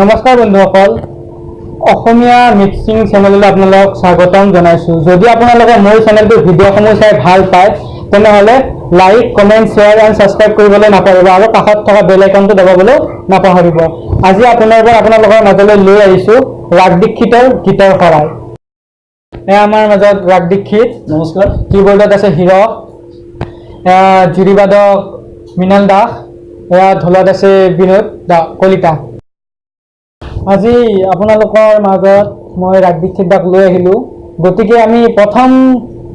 নমস্কাৰ বন্ধুসকল, অসমীয়া মিক্সিং চেনেললৈ আপোনালোকক স্বাগতম জনাইছোঁ। যদি আপোনালোকে মোৰ চেনেলটোৰ ভিডিঅ'সমূহ চাই ভাল পায় তেনেহ'লে like, comment, share and subscribe কৰিবলৈ নাপাহৰিব আৰু কাষত থকা বেল আইকনটো দবাবলৈ নাপাহৰিব। আজি আপোনালোকৰ মাজলৈ লৈ আহিছোঁ ৰাগ দীক্ষিতৰ গীতৰ শৰাই। এয়া আমাৰ মাজত ৰাগ দীক্ষিত, নমস্কাৰ। কীবৰ্ডত আছে হীৰক, এয়া জুৰিবাদক মৃণাল দাস, এয়া ঢোলত আছে বিনোদ কলিতা। আজি আপোনালোকৰ মাজত মই ৰাগ দীক্ষিত দাক লৈ আহিলোঁ। গতিকে আমি প্ৰথম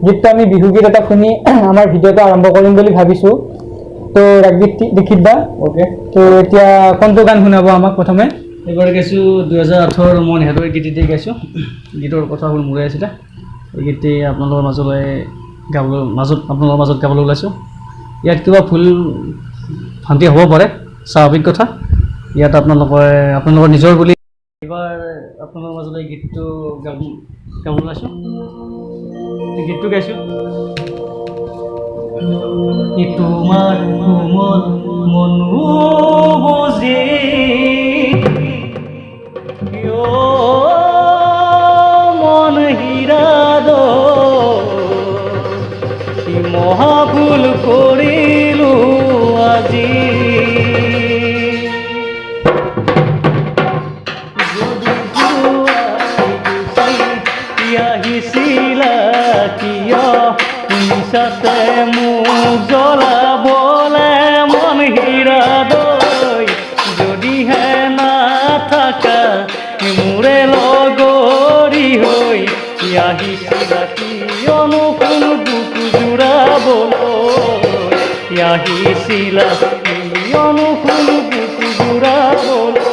গীতটো আমি বিহুগীত এটা শুনি আমাৰ ভিডিঅ'টো আৰম্ভ কৰিম বুলি ভাবিছোঁ। তো ৰাগ দীক্ষিত দা, ওকে। তো এতিয়া কোনটো গান শুনাব আমাক প্ৰথমে? এইবাৰ গাইছোঁ 2018 মই নেহেৰুৰ গীতটি গাইছোঁ। গীতৰ কথা হ'ল মোৰে আছিলে। এই গীতটি আপোনালোকৰ মাজত গাবলৈ ওলাইছোঁ। ইয়াত কিবা ভুল ভ্ৰান্তি হ'ব পাৰে, স্বাভাৱিক কথা। ইয়াত আপোনালোকৰ নিজৰ বুলি এইবাৰ আপোনালোকৰ মাজলৈ গীতটো গাবলৈ ওলাইছোঁ। গীতটো গাইছোঁ। তোমাৰ কোমল মনো বুজি মন হীৰাদ মহাভুল কৰিলোঁ আজি। আহিছিলা কিয় মিছাতে মোক জ্বলাবলে মন হীৰাদৈ, যদিহে নাথাকা মোৰে লগৰী হৈ আহিছিলা কিয়নো কোন বুক জোৰাবলৈ, আহিছিলা কিয়নো কোন বুক জোৰাবলৈ।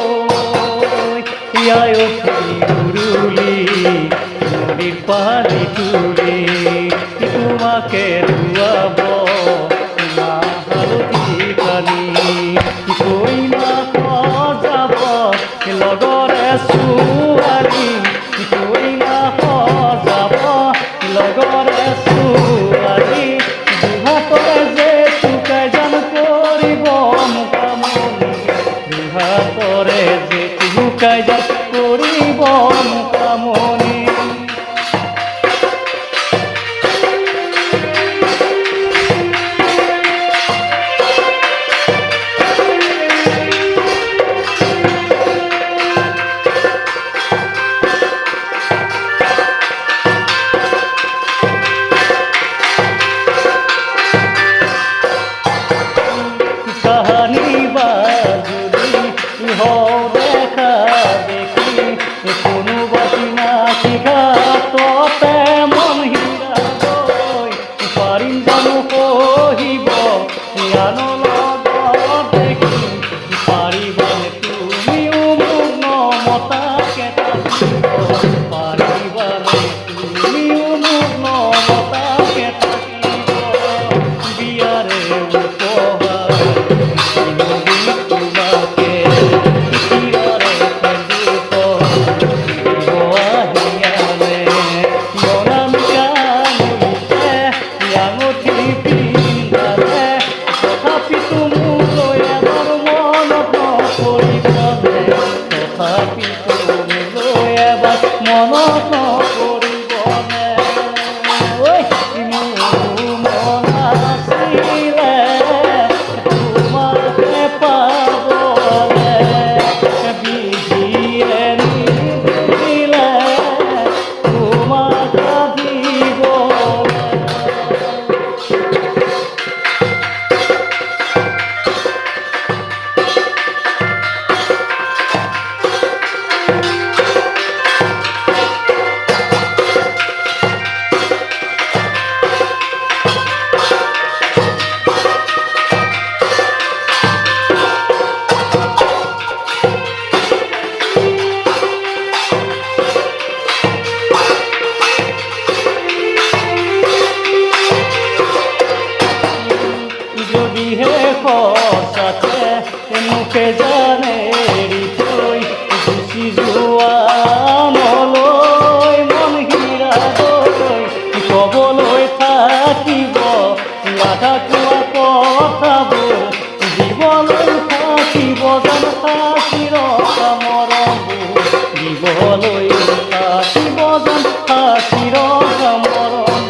উৰুলি নদীৰ পানী তুলি তোমাকে ধুৱাব না হালধি পানী, কইনা সজাব লগৰে ছোৱালী, কইনা সজাব লগৰে ছোৱালী, দুহাতৰে যে চুকাই জান কৰিব মুকামনি, দুহাতৰে যে চুকাই জান কৰিব মুকামনি। কাহানি বাজুলি দেখা দেখি কোনোবা দিনা শিঘাততে মন হীৰাদৈ, পাৰিম জানো সহিব আনৰ লগত দেখি, পাৰিবানে তুমিও মোক নমতাকে থাকিব, পাৰিবানে তুমিও মোক নমতাকে থাকিব। বিয়াৰে উপহাৰ তোমাকে চিৰৰে দিবলৈ থাকিব যেন সাঁচিৰ কামৰণ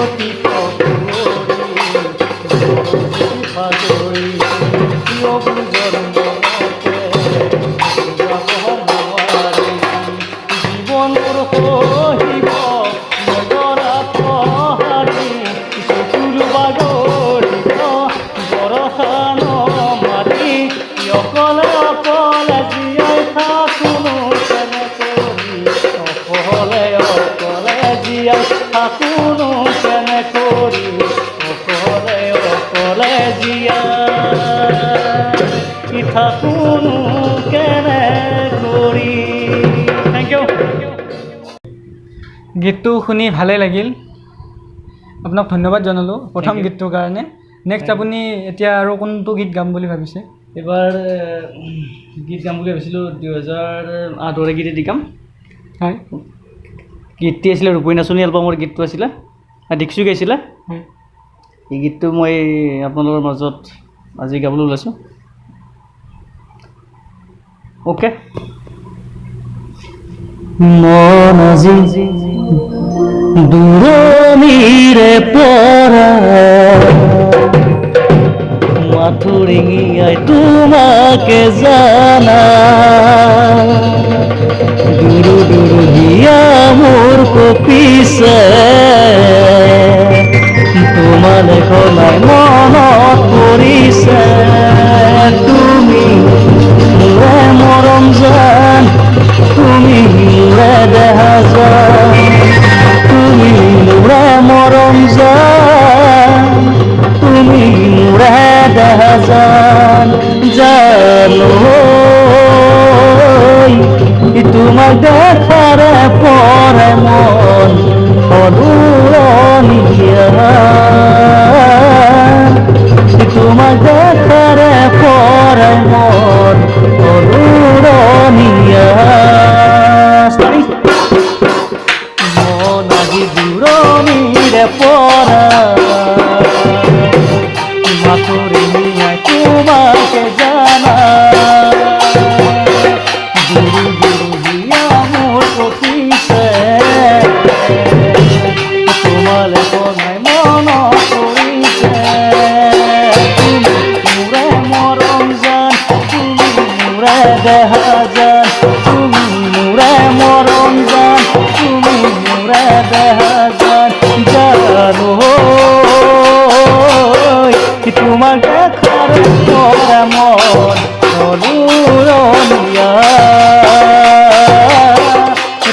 অতীত ভাগৰি কিয় বুজৰ মনতে যাব নোৱাৰি জীৱনৰ সহিব নজৰা পহাৰি চকুৰ বাগৰিব বৰষা নমাৰি অকলে অকলে জীয়াই থাকোনো কেনে কৰি অকলে অকলে জীয়াই থাকোনো কেনে কৰি অকলে অকলে জীয়াই থাকোনো কেনে কৰি। Thank you. গীতটো শুনি ভালেই লাগিল, আপোনাক ধন্যবাদ জনালোঁ প্ৰথম গীতটোৰ কাৰণে। নেক্সট আপুনি এতিয়া আৰু কোনটো গীত গাম বুলি ভাবিছে? এইবাৰ গীত গাম বুলি ভাবিছিলোঁ 2008 গীত এটি গাম। হয়, গীতটি আছিলে ৰূপহী নাচনী এলবামৰ গীতটো আছিলে, দীক্ষু গাইছিলে। হয়। এই গীতটো মই আপোনালোকৰ মাজত আজি গাবলৈ ওলাইছোঁ। অ'কে। মন আজি দূৰণিৰে পৰা মাথো ৰিঙিয়াই তোমাকে জানা দুৰু দুৰু হিয়া মোৰ কপিছে তোমালে সলাই মনত পৰিছে তুমি মোৰে মৰম জান তুমি মোৰে দেহা জান তুমি মোৰে মৰম জান তুমি মোৰে দেহা জান জানো তোমাক দেখাৰে পৰে মন অদূৰণিয়া তোমাক দেখাৰে পৰে মন অদূৰণিয়া মন আজি দূৰণিৰে পৰা মাথুৰি মিয়াই তোমাকে জানা গুৰু গুৰু হিয়া মোৰ কপিছে তোমালে বনাই মনত পৰিছে তুমি মোৰে মৰম জান তুমি মোৰে দেহা জান তুমি মোৰে মৰম জান তুমি মোৰে দেহা জান জানো তোমাক দেখাৰ পৰা মন অদূৰণিয়া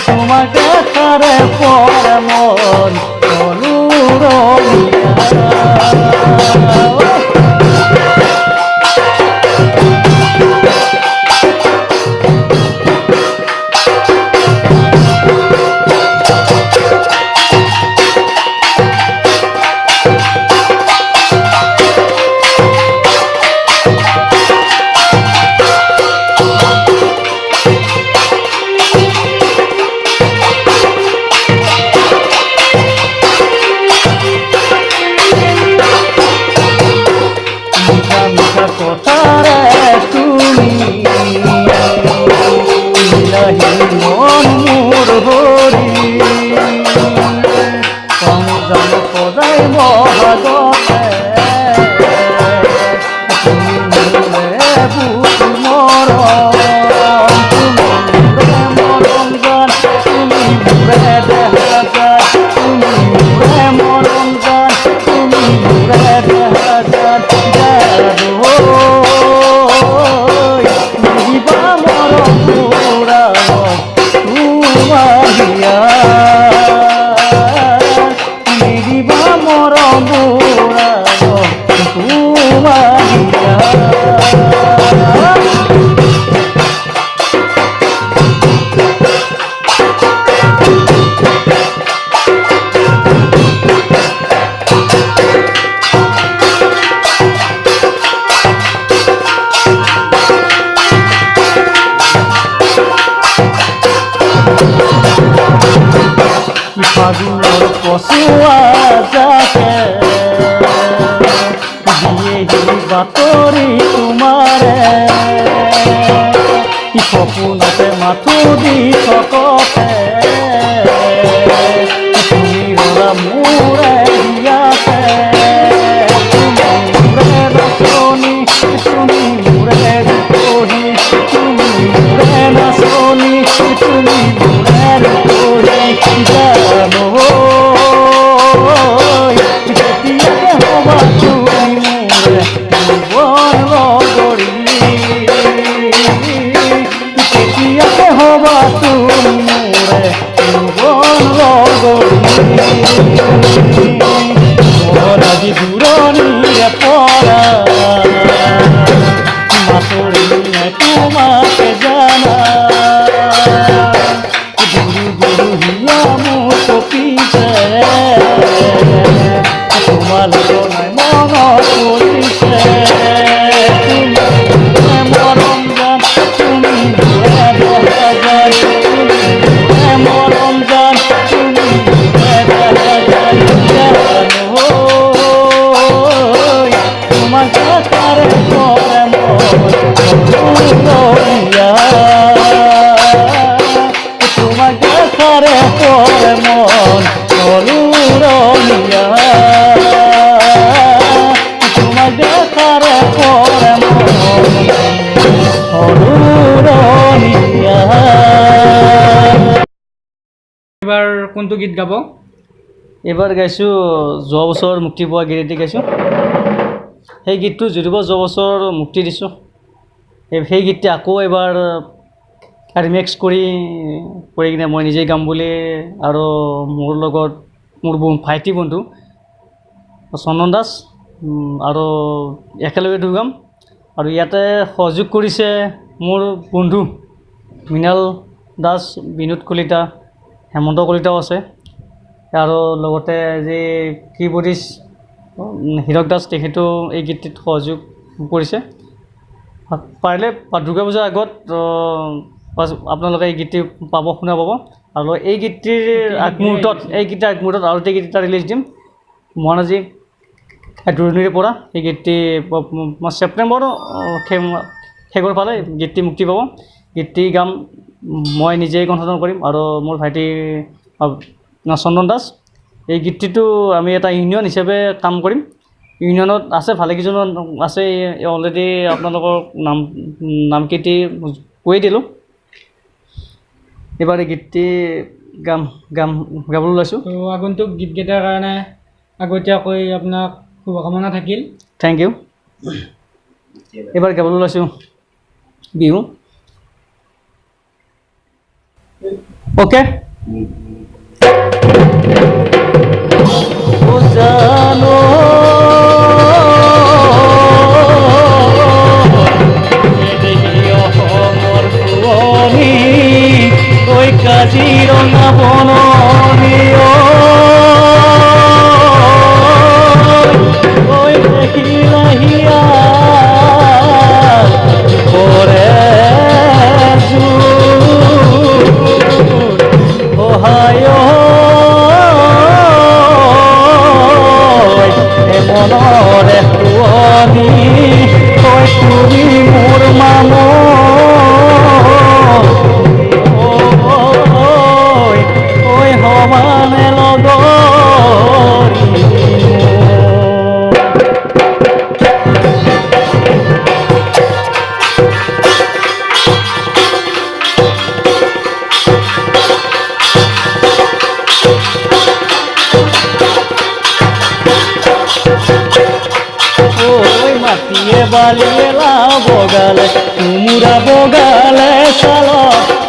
তোমাক দেখাৰ পৰা মন অদূৰণিয়া। কথাৰে তুমি মিলাহি মন মোৰ হৰি কম জান সদায় মহাগতে তুমি মোৰে বুক মৰম তুমি মোৰে মৰম জান তুমি মোৰে দেহা জান তুমি মোৰে মৰম জান তুমি মোৰে দেহা জান ফাগুনৰ পচুৱা যাকে দিয়েহি বাতৰি তোমাৰে সপোনতে মাথো দি থকতে তুমি ৰলা মোৰে হিয়াতে তুমি মোৰে নাচনি তুমি মোৰে ৰূপহী তুমি মোৰে নাচনি তুমি মোৰে ৰূপহী জানো কেতিয়াকে হবা তুমি মোৰে জীৱন লগৰী কেতিয়াকে হবা তুমি মোৰে জীৱন লগৰী মোৰ আজি দূৰণিৰে পৰা মাতৰিয়ে তোমাকে জানা গুৰু গুৰু হিয়া মোৰ কপিছে তোমালোকৰ নাই মনত পৰিছে তুমি মৰম জান তুমি বহাজান তুমি মৰম জান তুমি বহাজান তোমাক তাৰে কৰে মৰিয়া তোমাক তাৰে কৰে মন কলুৰনিয়া তোমাক তাৰে কৰে মন কলুৰনিয়া। এবাৰ কোনটো গীত গাব? এইবাৰ গাইছোঁ যোৱা বছৰ মুক্তি পোৱা গীত এটি গাইছোঁ। সেই গীতটো যদিও যোৱা বছৰ মুক্তি দিছোঁ, সেই গীতটি আকৌ এবাৰ ৰিমেক্স কৰি কিনে মই নিজেই গাম বুলি আৰু মোৰ লগত মোৰ ভাইটি বন্ধু চন্দন দাস আৰু একেলগে দুই গাম। আৰু ইয়াতে সহযোগ কৰিছে মোৰ বন্ধু মৃণাল দাস, বিনোদ কলিতা, হেমন্ত কলিতাও আছে আৰু লগতে যি কীবৰ্ডিষ্ট হীৰক দাস তেখেতেও এই গীতটিত সহযোগ কৰিছে। পাৰিলে দুৰ্গা পূজাৰ আগত আপোনালোকে এই গীতটি পাব, শুনা পাব। আৰু এই গীতটিৰ আগমুহূৰ্তত আৰু এটা গীত এটা ৰিলিজ দিম। মই আজি দূৰণিৰে পৰা এই গীতটি ছেপ্টেম্বৰ শেষৰ ফালে গীতটি মুক্তি পাব। গীতটি গাম মই নিজেই কণ্ঠদান কৰিম আৰু মোৰ ভাইটি চন্দন দাস। এই গীতটিটো আমি এটা ইউনিয়ন হিচাপে কাম কৰিম। ইউনিয়নত আছে ভালেকেইজন আছে, অলৰেডি আপোনালোকৰ নামকেইটি কৈ দিলোঁ। এইবাৰ এই গীতটি গাবলৈ ওলাইছোঁ। তো আগন্তুক গীতকেইটাৰ কাৰণে আগতীয়াকৈ আপোনাক শুভকামনা থাকিল। Thank you. এইবাৰ গাবলৈ ওলাইছোঁ বিহু। অ'কে। জানো অসমৰ শুৱনি ঐ কাজিৰঙা বননি ঐ দেখিলাহিয়া পৰে সহায় মনৰে শুৱনি ঐ তুমি মোৰ ঐ সমানে লগৰী মাটিয়ে বালিয়ে লাও বগালে তুমুরা বগালে চাল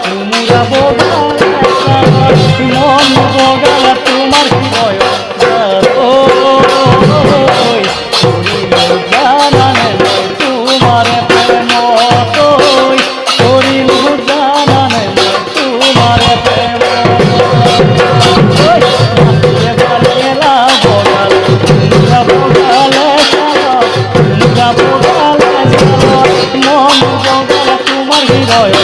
তুমুরা বগালে চাল মন বগালে তোমার জানানে তোমার প্রেম করিল জানানে তোমার প্রেম মাটিয়ে বালিয়ে লাও বগালে তুমুরা বগালে তোমার হৃদয়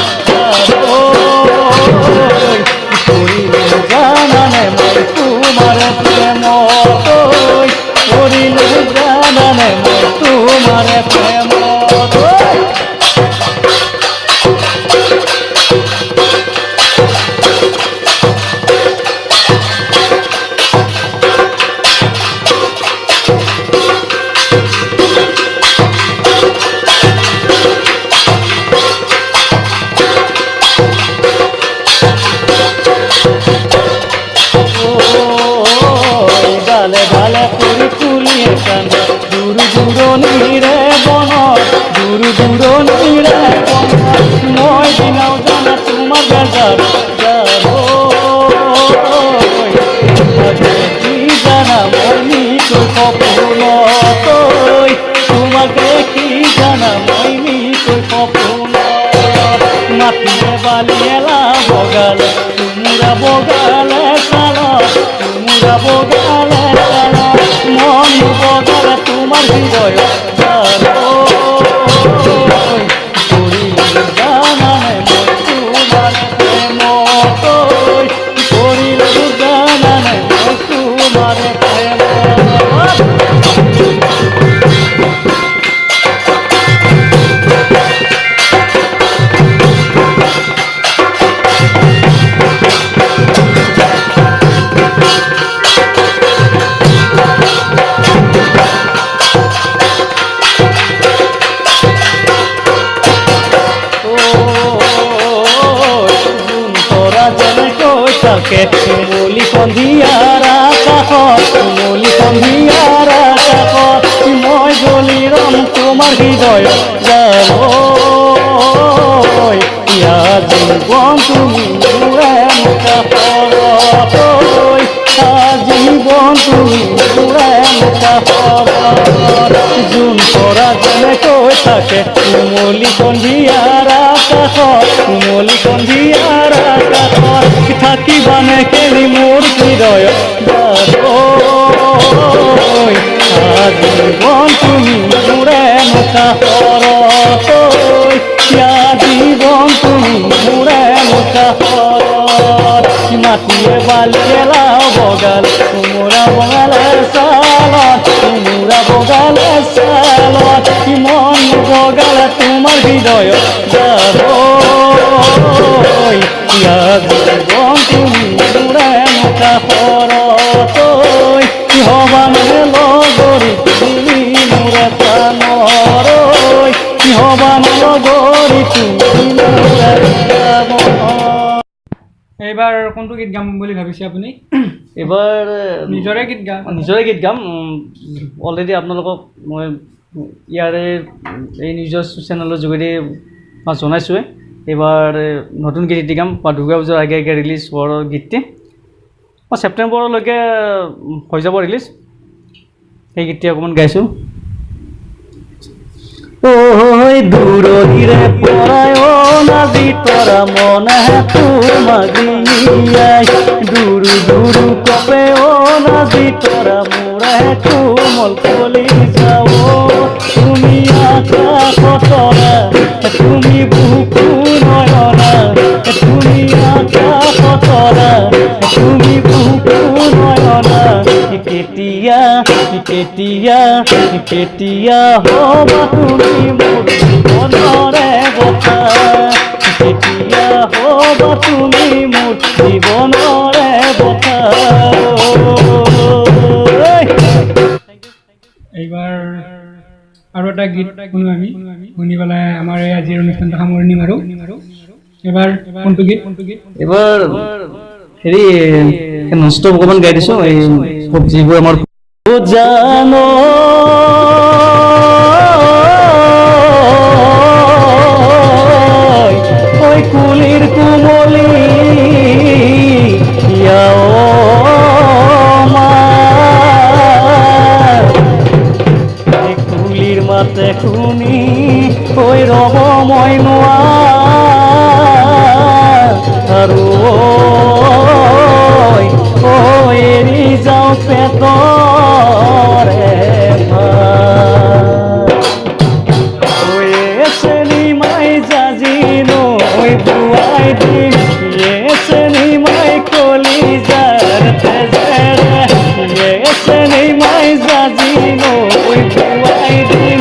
জানানে মই তোমার প্রেম করিল জানানে মই তোমার প্রেম মই দিনাও জানা তোমার বেজার জানো কি জানা মই নিতৈ সপোনত তোমাকে কি জানা মই নিতৈ সপোনত মাটিয়ে বালিয়েলা বগালে তুমুরা বগালে সালা তুমুরা বগালে সালা মন বগালে তোমার হৃদয় জানো তুমুলি সন্ধিয়াৰা কাষত তুমুলি সন্ধিয়াৰা কাষত মই জ্বলি ৰম তোমাৰ হৃদয় জানো ইয়াৰ জীৱন তুমি মোৰে মুখাৰত জীৱন তুমি মোৰে মুখাৰত যোন পৰা যেনেকৈ থাকে তুমুলি সন্ধিয়াৰা কাষত তুমুলি সন্ধিয়াৰা কাষত থাকিবানে খেলি মোৰ হৃদয় জীৱন তুমি মোৰে মুখাৰত জীৱন তুমি মোৰে মুখাৰত মাটিয়ে বালিয়েলা বগাল তুমুৰা বগালে চালত তুমুৰা বগালে চালত মন বগালে তোমাৰ হৃদয় জীৱন তুমি মোৰে মুখাৰত হবানে লগৰী তুমি মোৰে প্ৰাণৰ হবানে লগৰী তুমি মোৰে এইবাৰ কোনটো গীত গাম বুলি ভাবিছে আপুনি? এইবাৰ নিজৰে গীত গাম অলৰেডি আপোনালোকক মই ইয়াৰে এই নিজৰ চেনেলৰ যোগেদি মই জনাইছোঁৱে এইবাৰ নতুন গীত গাম বা দুৰ্গা পূজাৰ আগে আগে ৰিলিজ হোৱাৰ গীতটি মই ছেপ্টেম্বৰলৈকে হৈ যাব ৰিলিজ সেই গীতটি অকণমান গাইছোঁ ঐ দূৰহিৰে পৰায় নাজি তৰা মনে তোমাগিয়াই দুৰু দুৰু কপে নাজি তৰা মোৰে কোমল কলি যাও তুমি আকাশতৰা তুমি বুকু নয়না তুমি আকাশতৰা তুমি বুকু নয়না কেতিয়া কেতিয়া কেতিয়া হবা তুমি মোৰ জীৱনৰে কথা কেতিয়া হবা তুমি মোৰ জীৱনৰে কথা এইবাৰ আৰু এটা গীত শুনো আমি শুনি পেলাই আমাৰ এই আজিৰ অনুষ্ঠানটো সামৰণি মাৰোঁ এইবাৰ কোনটো গীত এইবাৰ হেৰি নষ্ট অকণমান গাই দিছোঁ এই যিবোৰ আমাৰ জানো ঐ কুলিৰ কোমলি কুলিৰ মাতে শুনি ঐ ৰব মই নোৱাৰো এৰি যাওঁ পেটৰে চেনি মাই জাজিনো বুৱাই দিম চেনি মাই কলি যাৰ তেজেৰে চেনি মাই জাজিনো বুৱাই দিম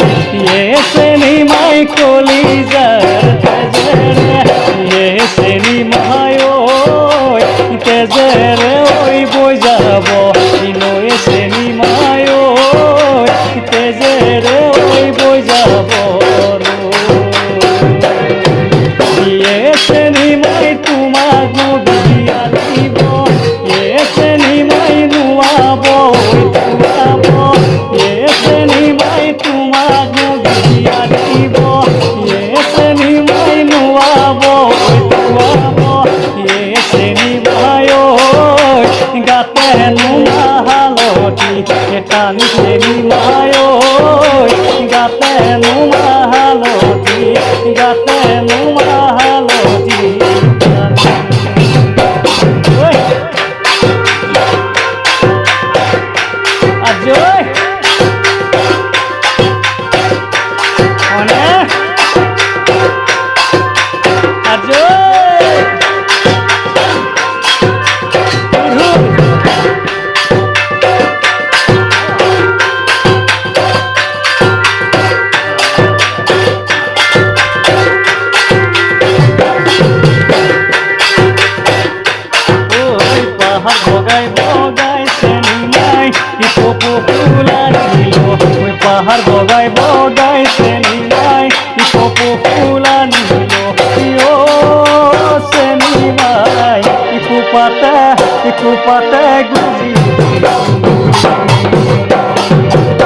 চেনি মাই কলি যাৰ তেজেৰে চেনি মাই তেজেৰে বৈ যাব নৈ চেনি মাই তেজেৰে বৈ যাব চেনি মাই তোমাক বিয়া দিব চেনি মাই নোৱাব চেনি মাই তোমাক বিয়া দিব চেনি মাই নোৱাব আনি চেনি মায়ো গাতে নুমাহালতি গাতে নুমাহালতি আজয় অনে আজয় বগাই বগাই চেনি নাই কপু ফুলা নিল ওই পাহাড় বগাই বগাই চেনি নাই কপু ফুলা নিল ও চেনি নাই কুপাতে গুজি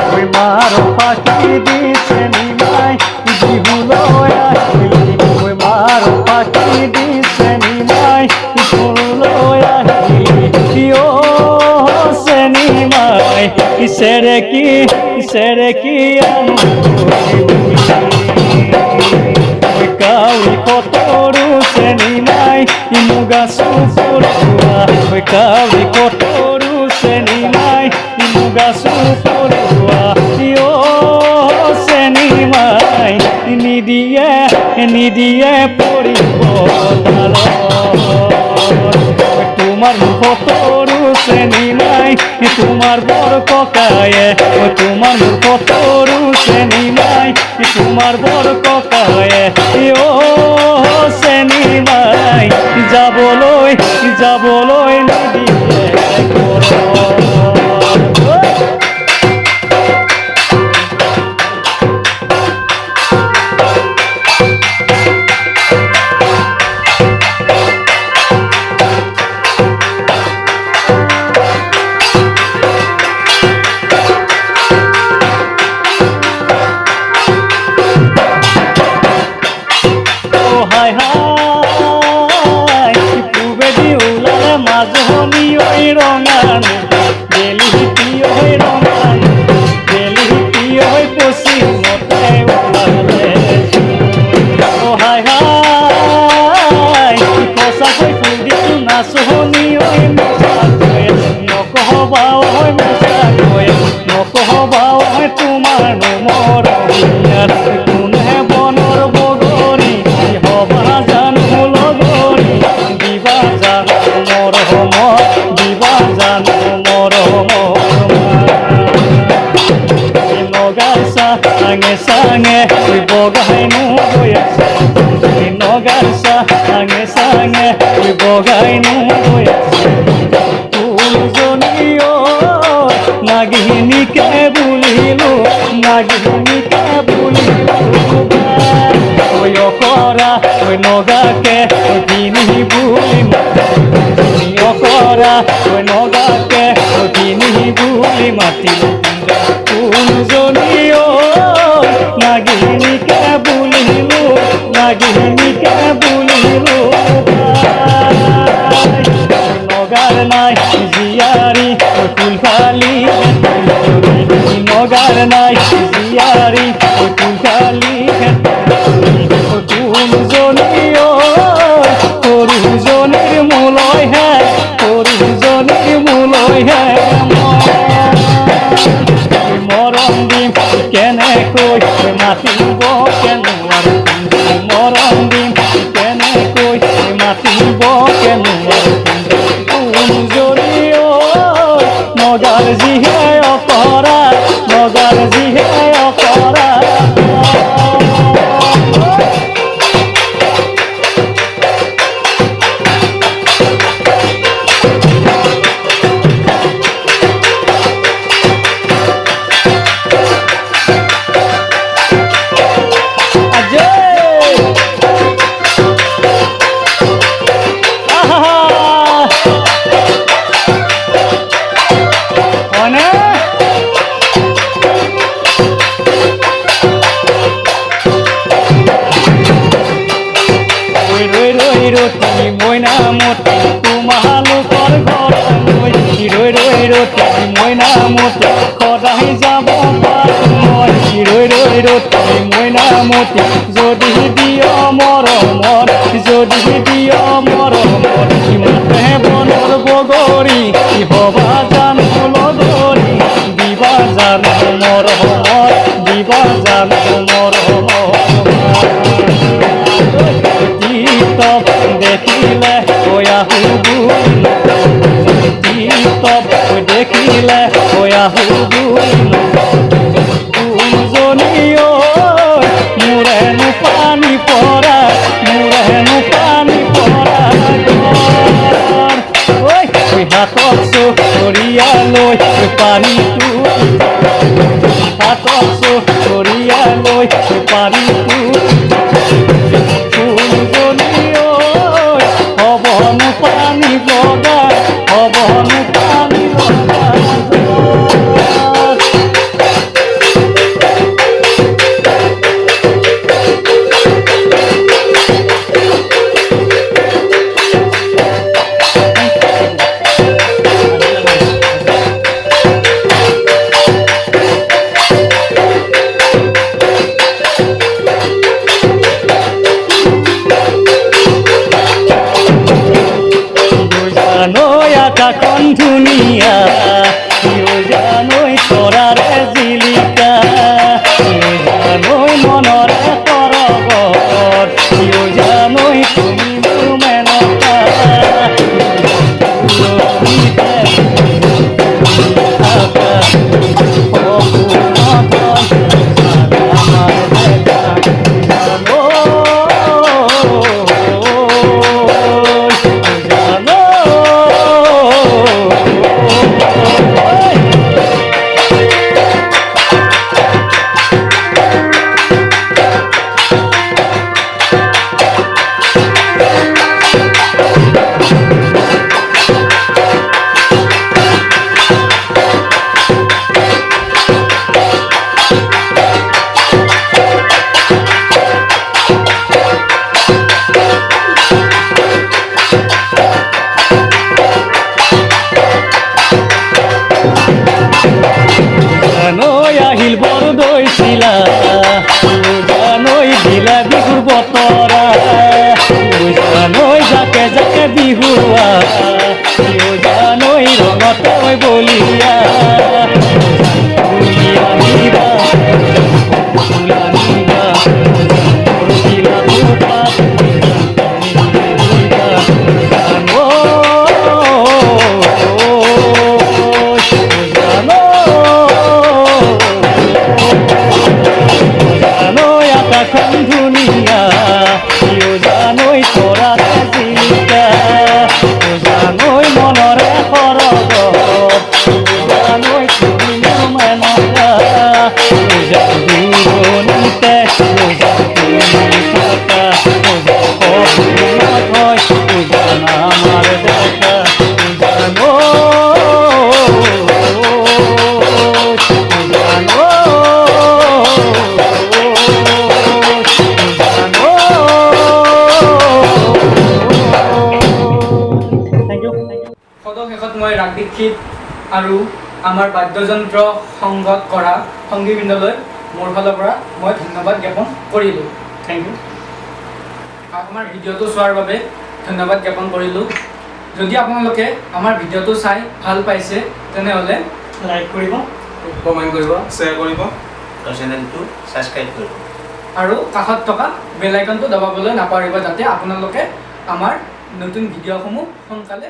ওই মার ফাঁকি দি চেনি নাই বিহুলৈ আহিলি ওই মার ফাঁকি দি চেনি নাই বিহুলৈ আহিলি ও চেনি মাই কিসেরে কি ওই কাউরি কতরু চেনি নাই মুগা সুপুরুয়া ওই কাউরি কতরু চেনি নাই মুগা সুপুরুয়া ও চেনি মাই নিদিয়ে পড়িব তোমার কতরু চেনি নাই তোমার বড় ককায়ে তোমার কতরু চেনি নাই তোমার বড় ককায়ে ও চেনি নাই যাবলৈ নিদিয়ে হাই হাই পূবেদি ওলালে মাজনী ঐ ৰঙানো বেলিহিতি ঐ ৰঙানো বেলিহিতি ঐ পশ্চিমতে ওলালে হাই হাই সঁচাকৈ ফুল দিছো নাচনী ঐ মোচাকৈ নকহবা ঐ মোচাকৈ নকহবা ঐ তোমাৰ মৰমীয়াত কোনে বনৰ বগৰী হবা জানো লগৰী দিবা জানো মৰম দিবা জানো মৰম নগাৰ চাঙে চাঙে বগাইনো গৈ আছে নগাৰ চাঙে চাঙে বগাইনো গৈ আছে ফুলজনীও নাগিনীকে বুলিলো ওই অকৰা ওই নগাকে ওই কিনি বুলি অকৰা ওই নগাকে ওই কিনি বুলি মাতিল ফুলজনীও নাগিনীকে বুলিলো নগাৰ নাই জিয়াৰী ওই ফুলখালি নগাৰ নাই জিয়াৰি ওই ফুলখালি ফুলজনীও তৰুজনীৰ মূলয় হ্যাঁ মৰম দিম কেনেকৈ মাতিব কেনো আৰু মৰম দিম কেনেকৈ মাতিব কেনো আৰু ফুলজনীও নগাৰ যিহে অকৰা ৰতি ময়না মতি তোমালোকৰ ঘৰ ৰৈ ৰৈ ৰতি ময়না মতি মতি যদি দিয় মৰমত যদি দিয় মৰমত ইমানে বনৰ বগৰী হবা জান লগৰী দিবা জান মৰমত দিবা জান মৰমত টিপটপ দেখিলে কয়া হুবু টিপটপ দেখিলে কয়া হুবু কোনজনীও মোৰেনো পানী পৰা মোৰেনো পানী পৰা হাতত চৰিয়া লৈ পানীটো হাতত চৰিয়া লৈ পানীটো কোনজনীও হ'বনো পানী লগা হ'বনো পানী লগা আকাশখন ধুনীয়া জানৈ তৰাৰে জিলিকা জানৈ মনৰে তৰগত জানৈ তুমি মোৰ মেনকা আহিল বৰদৈ চিলা জানৈ দিলা বিহুৰ বতৰা জানৈ জাকে জাকে বিহুৱা জানৈ ৰঙত তই বলিয়া আনিবা আনিবা আকাশখন ধুনীয়া জানৈ তৰাৰে জিলিকা জানৈ মনৰে সৰগত জানৈ তুমি মোৰ মেনকা দূৰণিতে থকা সপোনত হয় আমাৰ দেখা শেষত মই ৰাগ দীক্ষিত আৰু আমাৰ বাদ্যযন্ত্ৰ সংগত কৰা সংগীবৃন্দলৈ মোৰ ফালৰ পৰা মই ধন্যবাদ জ্ঞাপন কৰিলোঁ। Thank you. আমাৰ ভিডিঅ'টো চোৱাৰ বাবে ধন্যবাদ জ্ঞাপন কৰিলোঁ। যদি আপোনালোকে আমাৰ ভিডিঅ'টো চাই ভাল পাইছে তেনেহ'লে লাইক কৰিব, কমেণ্ট কৰিব, শ্বেয়াৰ কৰিব আৰু চেনেলটো ছাবস্ক্ৰাইব কৰিব আৰু কাষত থকা বেল আইকনটো দবাবলৈ নাপাহৰিব যাতে আপোনালোকে আমাৰ নতুন ভিডিঅ'সমূহ সোনকালে